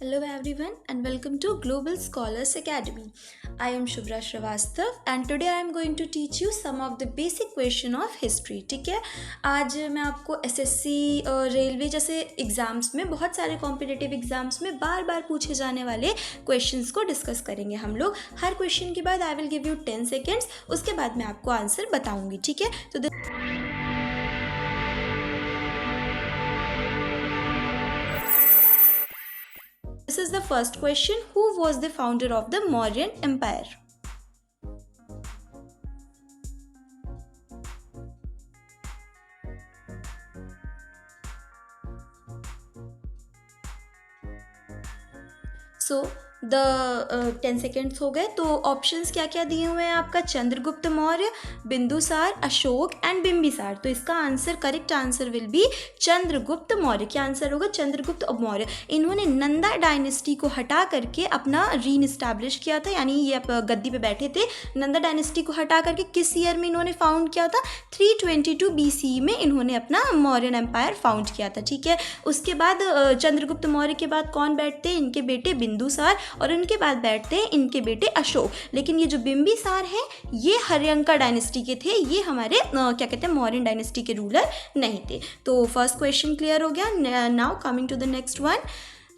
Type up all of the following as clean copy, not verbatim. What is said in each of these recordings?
Hello everyone and welcome to Global Scholars Academy. I am Shubhra Srivastav and today I am going to teach you some of the basic question of history. ठीक है, आज मैं आपको SSC और railway जैसे exams में बहुत सारे कॉम्पिटिटिव एग्जाम्स में बार बार पूछे जाने वाले क्वेश्चंस को डिस्कस करेंगे हम लोग. हर क्वेश्चन के बाद I will give you 10 seconds, उसके बाद मैं आपको आंसर बताऊंगी. ठीक है, तो this is the first question. Who was the founder of the Mauryan Empire? So the 10 seconds हो गए. तो ऑप्शंस क्या क्या दिए हुए हैं आपका? चंद्रगुप्त मौर्य, बिंदुसार, अशोक एंड बिंबिसार. तो इसका answer, correct answer will B Chandragupta Maurya. क्या आंसर होगा? चंद्रगुप्त मौर्य. इन्होंने नंदा डायनेस्टी को हटा करके अपना रीन इस्टेब्लिश किया था, यानी ये गद्दी पे बैठे थे. नंदा डायनेस्टी को हटा करके किस ईयर में इन्होंने फाउंड किया था? 322 BCE में इन्होंने अपना मौर्यन एम्पायर फाउंड किया था. ठीक है, उसके बाद चंद्रगुप्त मौर्य के बाद कौन बैठते हैं? इनके बेटे बिंदुसार, और उनके बाद बैठते हैं इनके बेटे अशोक. लेकिन ये जो बिंबिसार हैं ये हर्यंका डायनेस्टी के थे, ये हमारे क्या कहते हैं, मौर्यन डायनेस्टी के रूलर नहीं थे. तो फर्स्ट क्वेश्चन क्लियर हो गया. Now coming to the next one.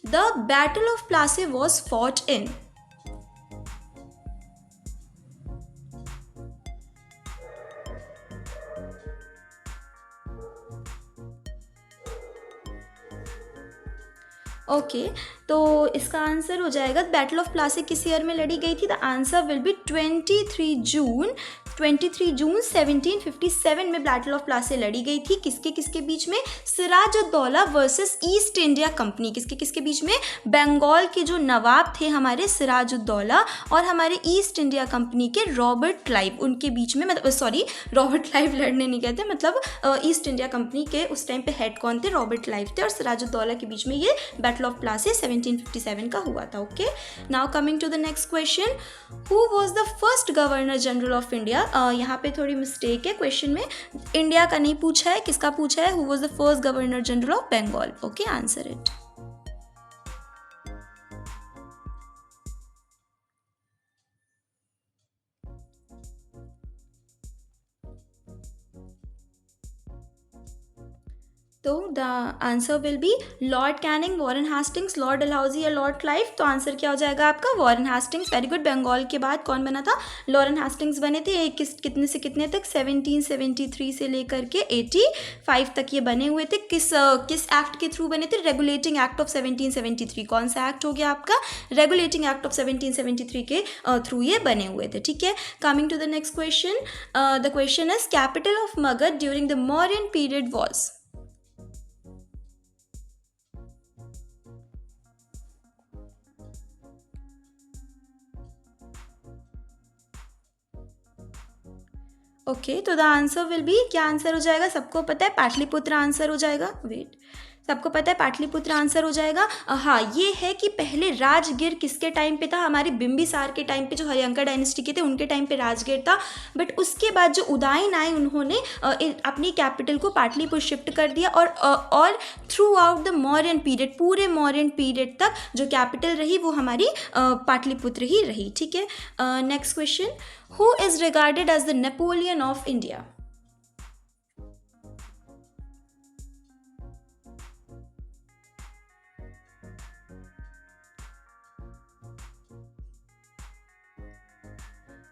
The battle of Plassey was fought in. Okay, तो इसका आंसर हो जाएगा बैटल ऑफ प्लासी किस ईयर में लड़ी गई थी? द आंसर विल बी 23 जून 1757 में बैटल ऑफ प्लासी लड़ी गई थी. किसके किसके बीच में? Sirajuddaulah versus East India Company. किसके किसके बीच में? बंगाल के जो नवाब थे हमारे सिराजुद्दौला और हमारे ईस्ट इंडिया कंपनी के रॉबर्ट क्लाइव, उनके बीच में. मतलब सॉरी, रॉबर्ट क्लाइव लड़ने नहीं गए थे, मतलब ईस्ट इंडिया कंपनी के उस टाइम पे हेड कौन थे? रॉबर्ट क्लाइव थे, और सिराजुद्दौला के बीच में ये बैटल ऑफ प्लासी 1757 का हुआ था. Okay, now coming to the next question. Who was the first governor general of India? यहाँ पे थोड़ी मिस्टेक है क्वेश्चन में, इंडिया का नहीं पूछा है, किसका पूछा है? Who was the first governor general of Bengal. Okay, answer it. तो the answer will be Lord Canning, Warren Hastings, Lord Dalhousie या लॉर्ड क्लाइव. तो आंसर क्या हो जाएगा आपका? Warren Hastings. Very good. Bengal के बाद कौन बना था? लॉरेन हेस्टिंग्स बने थे. कितने से कितने तक? 1773 से लेकर के 85 तक ये बने हुए थे. किस एक्ट के थ्रू बने थे? Regulating act of 1773. कौन सा एक्ट हो गया आपका? रेगुलेटिंग एक्ट ऑफ 1773 के थ्रू ये बने हुए थे. ठीक है, coming to the next question. The question is capital of Magadha during the Mauryan period was. Okay, तो द आंसर विल बी, क्या आंसर हो जाएगा? सबको पता है पाटलिपुत्र आंसर हो जाएगा. वेट, सबको पता है पाटलिपुत्र आंसर हो जाएगा. हाँ, ये है कि पहले राजगिर किसके टाइम पे था? हमारे बिंबिसार के टाइम पे, जो हर्यंका डायनेस्टी के थे उनके टाइम पे राजगिर था. बट उसके बाद जो उदयन आए उन्होंने अपनी कैपिटल को पाटलिपुत्र शिफ्ट कर दिया, और through out the Mauryan period, पूरे मौर्यन पीरियड तक जो कैपिटल रही वो हमारी पाटलिपुत्र ही रही. ठीक है, next question. Who is regarded as the Napoleon of India?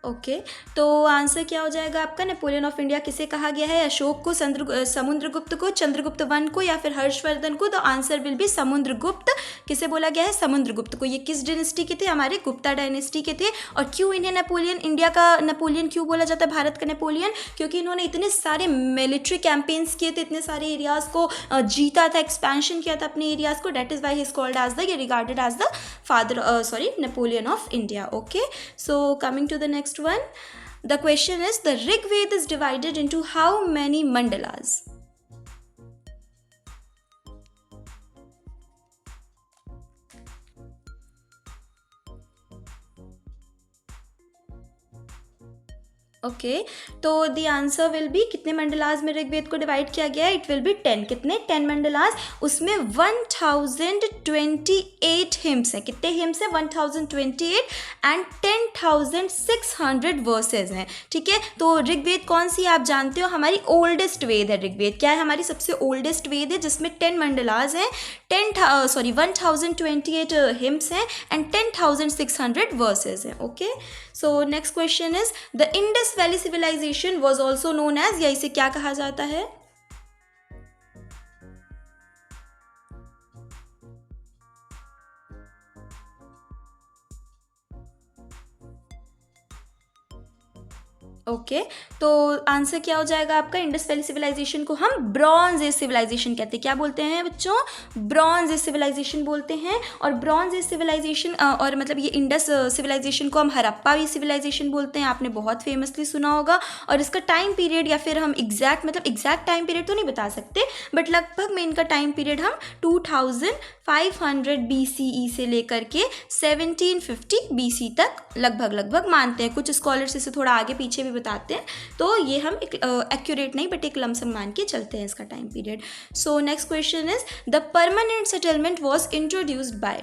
Okay, तो आंसर क्या हो जाएगा आपका? नेपोलियन ऑफ इंडिया किसे कहा गया है? अशोक को, समुद्रगुप्त को, चंद्रगुप्त वन को, या फिर हर्षवर्धन को? तो आंसर विल बी समुद्रगुप्त. किसे बोला गया है? समुद्रगुप्त को. ये किस डायनेस्टी के थे? हमारे गुप्ता डायनेस्टी के थे. और क्यों इन्हें नेपोलियन, इंडिया का नेपोलियन क्यों बोला जाता है, भारत का नेपोलियन? क्योंकि इन्होंने इतने सारे मिलिट्री कैंपेन्स किए थे, इतने सारे एरियाज को जीता था, एक्सपेंशन किया था अपने एरियाज को. That is why he is called as the, regarded as the father, sorry, Napoleon of India. Okay, so coming to the next one. The question is, the Rig Veda is divided into how many mandalas? Okay, तो the answer will B, कितने मंडलास में ऋग्वेद को divide किया गया है? It will be 10। कितने? 10 मंडलास। उसमें 1028 hymns हैं। कितने हिम्स हैं? 1028 एंड 10,600 वर्सेज हैं। ठीक है, तो ऋग्वेद कौन सी आप जानते हो? हमारी ओल्डेस्ट वेद है ऋग्वेद। क्या है? हमारी सबसे ओल्डेस्ट वेद है, जिसमें 10 मंडलास हैं, 1028 हिम्स हैं एंड 10,600 वर्सेज हैं। Okay, so next question is the Indus valley civilisation was also known as, या इसे क्या कहा जाता है? ओके, तो आंसर क्या हो जाएगा आपका? इंडस वैली सिविलाइजेशन को हम ब्रॉन्ज एज सिविलाइजेशन कहते हैं। क्या बोलते हैं बच्चों? ब्रॉन्ज एज सिविलाइजेशन बोलते हैं। और ब्रॉन्ज एज सिविलाइजेशन और मतलब ये इंडस सिविलाइजेशन को हम हड़प्पा भी सिविलाइजेशन बोलते हैं। आपने बहुत फेमसली सुना होगा। और इसका टाइम पीरियड, या फिर हम एग्जैक्ट टाइम पीरियड तो नहीं बता सकते, बट लगभग में इनका टाइम पीरियड हम 2500 BCE से लेकर के 1750 BC तक लगभग मानते हैं। कुछ स्कॉलर्स इसे थोड़ा आगे पीछे भी बताते हैं, तो ये हम एक एक्यूरेट नहीं बट एक लमसम मान के चलते हैं इसका time period. So next question is the permanent settlement was introduced by.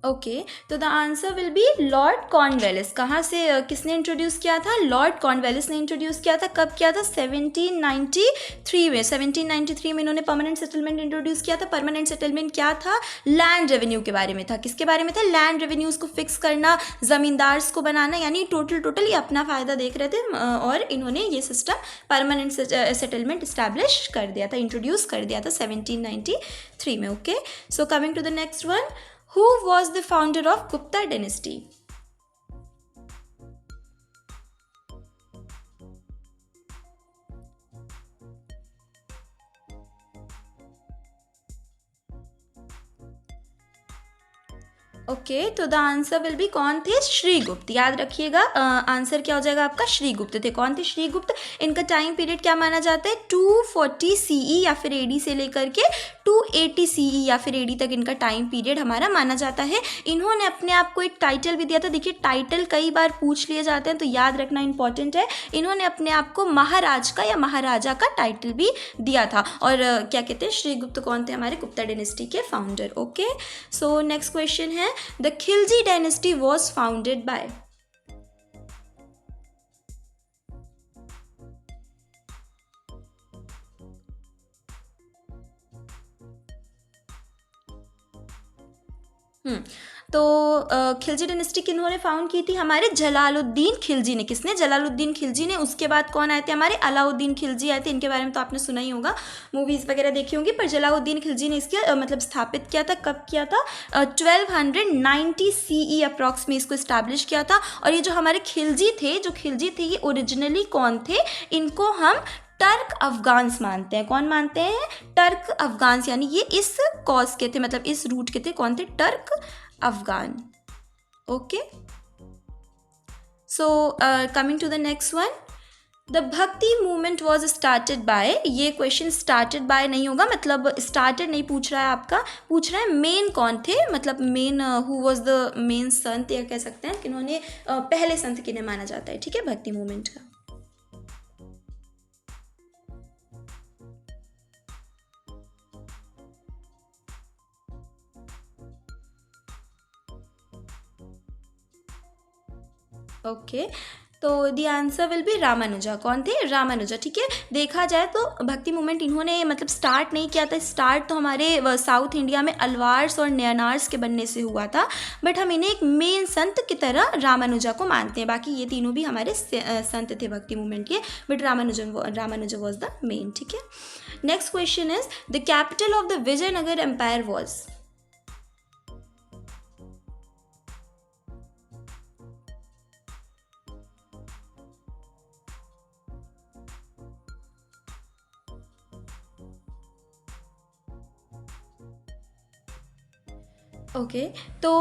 Okay, तो the answer will be Lord Cornwallis. कहाँ से किसने इंट्रोड्यूस किया था? लॉर्ड कॉर्नवेलिस ने इंट्रोड्यूस किया था। कब किया था? 1793 में। 1793 में इन्होंने परमानेंट सेटलमेंट इंट्रोड्यूस किया था। परमानेंट सेटलमेंट क्या था? लैंड रेवेन्यू के बारे में था। किसके बारे में था? लैंड रेवेन्यूज को फिक्स करना, जमींदार्स को बनाना, यानी टोटल ये अपना फायदा देख रहे थे, और इन्होंने ये सिस्टम परमानेंट सेटलमेंट इस्टेब्लिश कर दिया था, इंट्रोड्यूस कर दिया था 1793 में। Okay, so coming to the next one, who was the founder of Gupta dynasty? Okay, तो द आंसर विल बी, कौन थे? श्रीगुप्त। याद रखिएगा, आंसर क्या हो जाएगा आपका? श्रीगुप्त थे। कौन थे? श्रीगुप्त। इनका टाइम पीरियड क्या माना जाता है? 240 CE या फिर AD से लेकर के 280 CE या फिर AD तक इनका टाइम पीरियड हमारा माना जाता है। इन्होंने अपने आप को एक टाइटल भी दिया था। देखिए, टाइटल कई बार पूछ लिए जाते हैं, तो याद रखना इंपॉर्टेंट है। इन्होंने अपने आप को महाराज का या महाराजा का टाइटल भी दिया था। और क्या कहते हैं, श्रीगुप्त कौन थे? हमारे गुप्ता डायनेस्टी के founder. Okay, so next question है, the Khilji dynasty was founded by। तो खिलजी डायनेस्टी किन्होंने फाउंड की थी? हमारे जलालुद्दीन खिलजी ने। किसने? जलालुद्दीन खिलजी ने। उसके बाद कौन आए थे? हमारे अलाउद्दीन खिलजी आए थे। इनके बारे में तो आपने सुना ही होगा, मूवीज़ वगैरह देखी होंगी। पर जलालुद्दीन खिलजी ने इसके मतलब स्थापित किया था। कब किया था? 1290 CE अप्रॉक्स में इसको इस्टेब्लिश किया था। और ये जो हमारे खिलजी थे, ये ओरिजिनली कौन थे? इनको हम टर्क अफगान्स मानते हैं। कौन मानते हैं? टर्क अफगान्स, यानी ये इस कॉज के थे, मतलब इस रूट के थे। कौन थे? Turk Afghan. Okay, so coming to the next one, the bhakti movement was started by. ये क्वेश्चन स्टार्टेड बाय नहीं होगा, मतलब स्टार्टेड नहीं पूछ रहा है आपका, पूछ रहा है मेन कौन थे, मतलब men who was the main संत, या कह सकते हैं किन्होंने पहले संत किन्हें माना जाता है। ठीक है, भक्ति मूवमेंट का। ओके, तो the answer will B Ramanuja. कौन थे? रामानुजा। ठीक है, देखा जाए तो भक्ति मूवमेंट इन्होंने मतलब स्टार्ट नहीं किया था। स्टार्ट तो हमारे साउथ इंडिया में अलवार्स और नयनार्स के बनने से हुआ था, बट हम इन्हें एक मेन संत की तरह रामानुजा को मानते हैं। बाकी ये तीनों भी हमारे संत थे भक्ति मूवमेंट के, but Ramanuja was the main. ठीक है, next question is the capital of the Vijayanagara empire was. Okay तो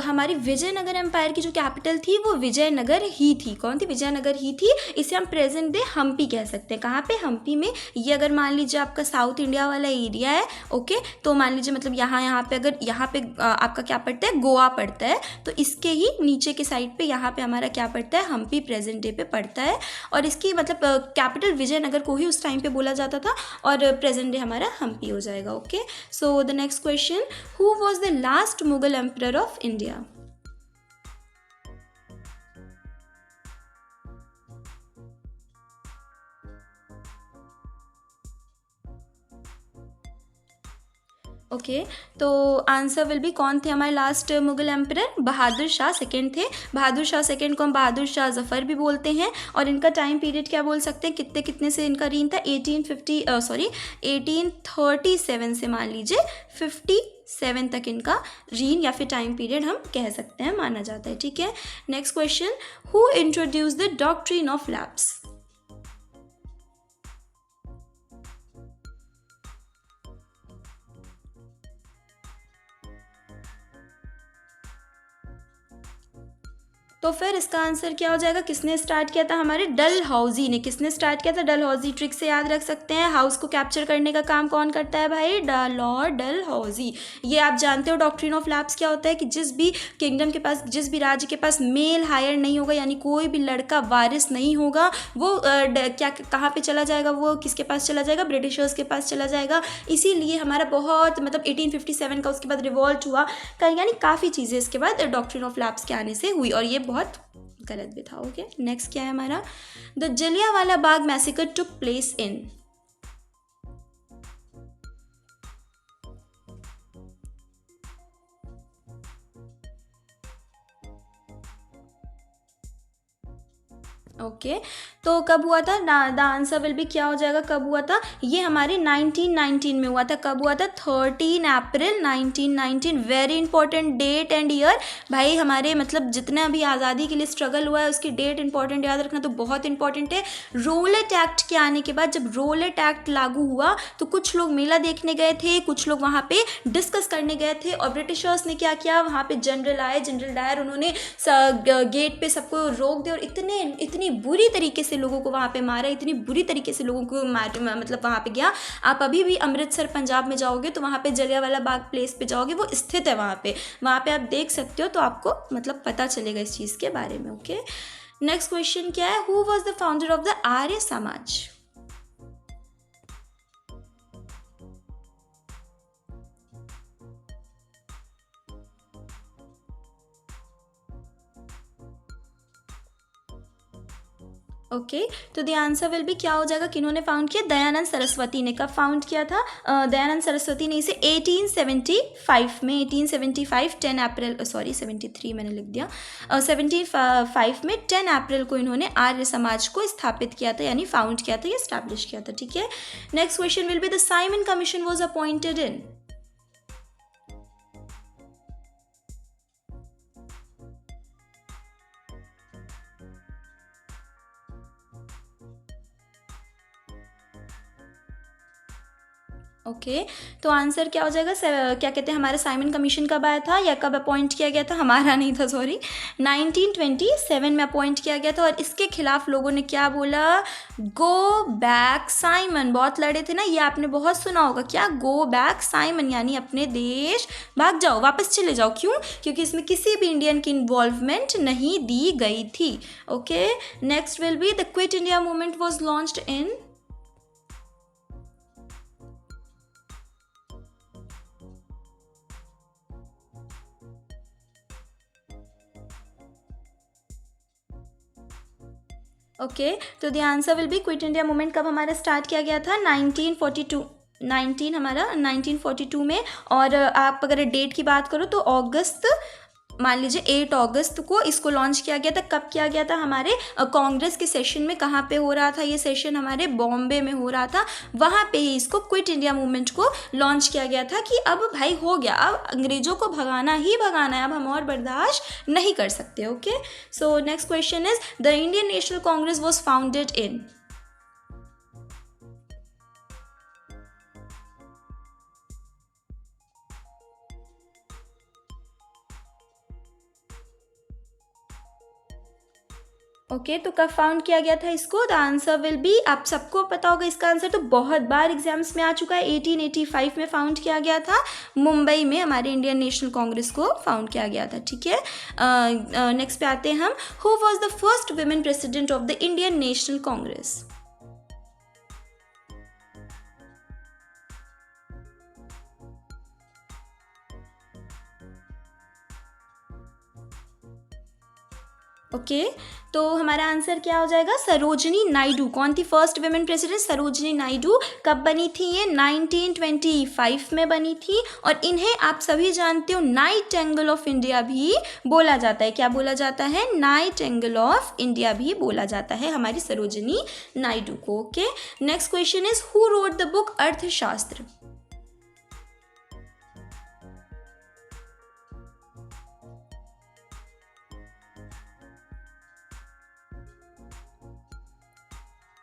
हमारी विजयनगर एम्पायर की जो कैपिटल थी वो विजयनगर ही थी। कौन थी? विजयनगर ही थी। इसे हम प्रेजेंट डे हम्पी कह सकते हैं। कहाँ पे? हम्पी में। ये अगर मान लीजिए आपका साउथ इंडिया वाला एरिया है, ओके, तो मान लीजिए मतलब यहाँ पे अगर यहाँ पे आपका क्या पड़ता है? गोवा पड़ता है, तो इसके ही नीचे के साइड पे यहाँ पे हमारा क्या पड़ता है? हम्पी प्रेजेंट डे पे पड़ता है। और इसकी मतलब कैपिटल विजयनगर को ही उस टाइम पे बोला जाता था, और प्रेजेंट डे हमारा हम्पी हो जाएगा। Okay, so the next question, who was the last Mughal emperor of India? Okay तो आंसर विल बी, कौन थे हमारे last Mughal emperor? Bahadur Shah second थे। बहादुर शाह सेकंड को हम बहादुर शाह जफ़र भी बोलते हैं। और इनका टाइम पीरियड क्या बोल सकते हैं? कितने कितने से इनका रीन था? 1837 से मान लीजिए 57 तक इनका रीन या फिर टाइम पीरियड हम कह सकते हैं, माना जाता है। ठीक है, next question, who introduce the doctrine of lapse? तो फिर इसका आंसर क्या हो जाएगा? किसने स्टार्ट किया था? हमारे डलहौजी ने। किसने स्टार्ट किया था? डलहौजी। ट्रिक से याद रख सकते हैं, हाउस को कैप्चर करने का काम कौन करता है भाई? लॉर्ड डलहौजी। ये आप जानते हो डॉक्ट्रिन ऑफ लैप्स क्या होता है कि जिस भी किंगडम के पास, जिस भी राज्य के पास मेल हायर नहीं होगा, यानी कोई भी लड़का वारिस नहीं होगा, वो क्या कहाँ पे चला जाएगा? वो किसके पास चला जाएगा? ब्रिटिशर्स के पास चला जाएगा। इसीलिए हमारा बहुत मतलब 1857 का उसके बाद रिवॉल्ट हुआ, यानी काफ़ी चीज़ें इसके बाद डॉक्ट्रिन ऑफ लैप्स के आने से हुई, और ये बहुत गलत भी था। ओके, नेक्स्ट क्या है हमारा? The Jallianwala Bagh massacre took place in? Okay तो कब हुआ था? द आंसर विल बी, क्या हो जाएगा? कब हुआ था? ये हमारे 1919 में हुआ था। कब हुआ था? 13 April 1919। Very important date and year भाई। हमारे मतलब जितना भी आज़ादी के लिए स्ट्रगल हुआ है उसकी डेट इंपॉर्टेंट याद रखना तो बहुत इंपॉर्टेंट है। रोलेट एक्ट के आने के बाद, जब रोलेट एक्ट लागू हुआ तो कुछ लोग मेला देखने गए थे, कुछ लोग वहाँ पे डिस्कस करने गए थे, और ब्रिटिशर्स ने क्या किया? वहाँ पे जनरल आए, जनरल डायर, उन्होंने गेट पे सबको रोक दिया, और इतनी बुरी तरीके से लोगों को वहाँ पे मारा, इतनी बुरी तरीके से लोगों को मतलब वहाँ पे गया। आप अभी भी अमृतसर पंजाब में जाओगे तो वहाँ पे जलियांवाला बाग प्लेस पे जाओगे, वो स्थित है वहाँ पे आप देख सकते हो, तो आपको मतलब पता चलेगा इस चीज़ के बारे में। ओके, नेक्स्ट क्वेश्चन क्या है? Who was the founder of the Arya Samaj? Okay तो द आंसर विल बी, क्या हो जाएगा? किन्होंने फाउंड किया? दयानंद सरस्वती ने। कब फाउंड किया था? दयानंद सरस्वती ने इसे 1875 में, 1875 10 अप्रैल, सॉरी 73 मैंने लिख दिया, 75 में 10 अप्रैल को इन्होंने आर्य समाज को स्थापित किया था, यानी फाउंड किया था, ये स्टैब्लिश किया था। ठीक है, next question will be, the Simon commission was appointed in? Okay तो आंसर क्या हो जाएगा? क्या कहते हैं, हमारा साइमन कमीशन कब आया था या कब अपॉइंट किया गया था? हमारा नहीं था, सॉरी, 1927 में अपॉइंट किया गया था। और इसके खिलाफ लोगों ने क्या बोला? Go back Simon. बहुत लड़े थे ना, ये आपने बहुत सुना होगा। क्या? गो बैक साइमन, यानी अपने देश भाग जाओ, वापस चले जाओ। क्यों? क्योंकि इसमें किसी भी इंडियन की इन्वॉल्वमेंट नहीं दी गई थी। Okay, next will be, the quit India movement was launched in? Okay तो the answer will be, quit India movement कब हमारा स्टार्ट किया गया था? 1942 में। और आप अगर डेट की बात करो तो अगस्त, मान लीजिए 8 अगस्त को इसको लॉन्च किया गया था। कब किया गया था? हमारे कांग्रेस के सेशन में। कहाँ पे हो रहा था ये सेशन? हमारे बॉम्बे में हो रहा था। वहाँ पे ही इसको क्विट इंडिया मूवमेंट को लॉन्च किया गया था कि अब भाई हो गया, अब अंग्रेजों को भगाना ही भगाना है, अब हम और बर्दाश्त नहीं कर सकते। Okay, so next question is, the Indian national Congress was founded in? Okay तो कब फाउंड किया गया था इसको? द आंसर विल बी, आप सबको पता होगा इसका आंसर, तो बहुत बार एग्जाम्स में आ चुका है, 1885 में फाउंड किया गया था, मुंबई में हमारे इंडियन नेशनल कांग्रेस को फाउंड किया गया था, ठीक है। नेक्स्ट पे आते हैं हम, who was the first women president of the Indian national Congress? Okay तो हमारा आंसर क्या हो जाएगा? सरोजनी नायडू। कौन थी first women president? Sarojini Naidu. कब बनी थी ये? 1925 में बनी थी। और इन्हें आप सभी जानते हो नाइटिंगेल ऑफ इंडिया भी बोला जाता है। क्या बोला जाता है? नाइटिंगेल ऑफ इंडिया भी बोला जाता है हमारी सरोजनी नायडू को। Okay next question is, who wrote the book अर्थशास्त्र?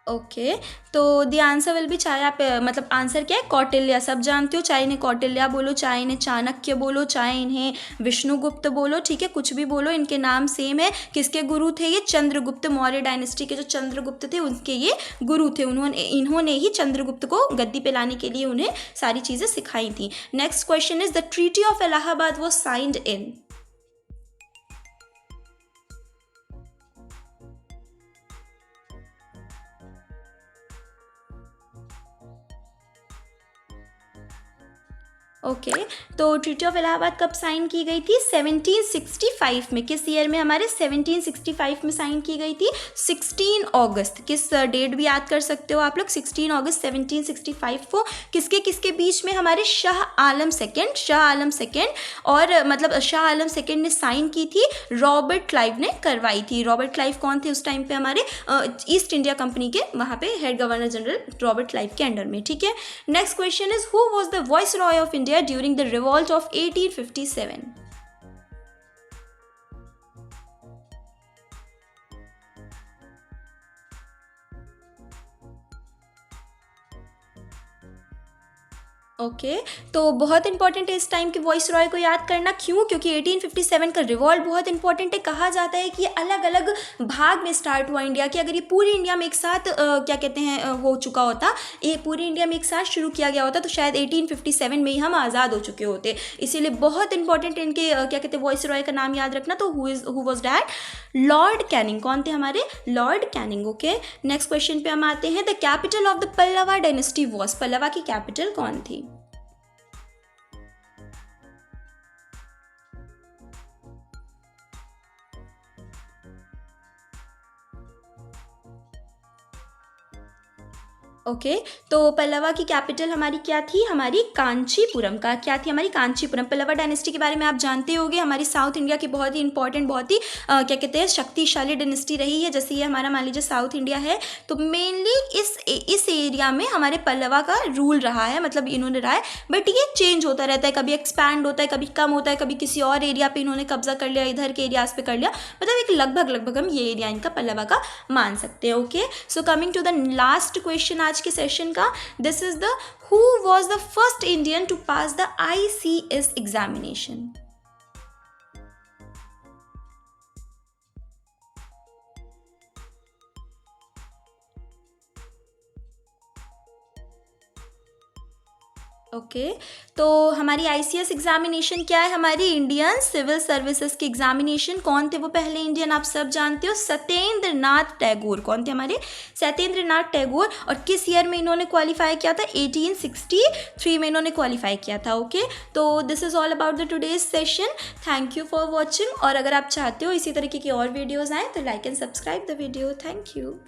ओके तो द आंसर विल भी, चाहे आप मतलब आंसर क्या है? कौटिल्य। सब जानते हो, चाहे इन्हें कौटिल्य बोलो, चाहे इन्हें चाणक्य बोलो, चाहे इन्हें विष्णुगुप्त बोलो, ठीक है, कुछ भी बोलो, इनके नाम सेम है। किसके गुरु थे ये? चंद्रगुप्त मौर्य डायनेस्टी के जो चंद्रगुप्त थे उनके ये गुरु थे। इन्होंने ही चंद्रगुप्त को गद्दी पे लाने के लिए उन्हें सारी चीज़ें सिखाई थी। Next question is, the treaty of Allahabad was signed in? Okay तो ट्रीटी ऑफ इलाहाबाद कब साइन की गई थी? 1765 में। किस ईयर में? हमारे 1765 में साइन की गई थी, 16 अगस्त। किस डेट भी याद कर सकते हो आप लोग, 16 अगस्त 1765 को। किसके किसके बीच में? हमारे शाह आलम सेकेंड और मतलब शाह आलम सेकेंड ने साइन की थी, रॉबर्ट क्लाइव ने करवाई थी। रॉबर्ट क्लाइव कौन थे उस टाइम पे? हमारे ईस्ट इंडिया कंपनी के वहाँ पे head governor general Robert Clive के अंडर में, ठीक है। Next question is, who was the voice Roy of India during the revolt of 1857? Okay तो बहुत इंपॉर्टेंट है इस टाइम के वॉइस रॉय को याद करना। क्यों? क्योंकि 1857 का रिवॉल्ट बहुत इंपॉर्टेंट है। कहा जाता है कि ये अलग अलग भाग में स्टार्ट हुआ इंडिया के। अगर ये पूरी इंडिया में एक साथ क्या कहते हैं हो चुका होता, ये पूरी इंडिया में एक साथ शुरू किया गया होता, तो शायद 1857 में ही हम आज़ाद हो चुके होते। इसीलिए बहुत इंपॉर्टेंट इनके क्या कहते हैं वॉइस रॉय का नाम याद रखना। तो who was that? Lord Canning. कौन थे हमारे? Lord Canning. Okay next question पे हम आते हैं, the capital of the Pallava dynasty was? Pallava की कैपिटल कौन थी? ओके तो पल्लवा की कैपिटल हमारी क्या थी? हमारी कांचीपुरम। का क्या थी? हमारी कांचीपुरम। पल्लवा डायनेस्टी के बारे में आप जानते होंगे, हमारी साउथ इंडिया की बहुत ही इंपॉर्टेंट, बहुत ही क्या कहते हैं शक्तिशाली डायनेस्टी रही है। जैसे ये हमारा मान लीजिए साउथ इंडिया है, तो मेनली इस एरिया में हमारे पल्लवा का रूल रहा है, मतलब इन्होंने रहा है। बट ये चेंज होता रहता है, कभी एक्सपैंड होता है, कभी कम होता है, कभी किसी और एरिया पे इन्होंने कब्जा कर लिया, इधर के एरियाज पे कर लिया, मतलब एक लगभग हम ये एरिया इनका पल्लवा का मान सकते हैं। Okay so coming to the last question आज के सेशन का, this is the who was the first Indian to pass the ICS examination? Okay तो हमारी ICS एग्जामिनेशन क्या है? हमारी इंडियन सिविल सर्विसेज की एग्जामिनेशन। कौन थे वो पहले इंडियन? आप सब जानते हो, सत्येंद्र नाथ टैगोर। कौन थे हमारे? सत्येंद्र नाथ टैगोर। और किस ईयर में इन्होंने क्वालिफाई किया था? 1863 में इन्होंने क्वालिफाई किया था। ओके तो this is all about the today's session. Thank you for watching. और अगर आप चाहते हो इसी तरीके की और वीडियोज़ आएँ तो like and subscribe the video. Thank you.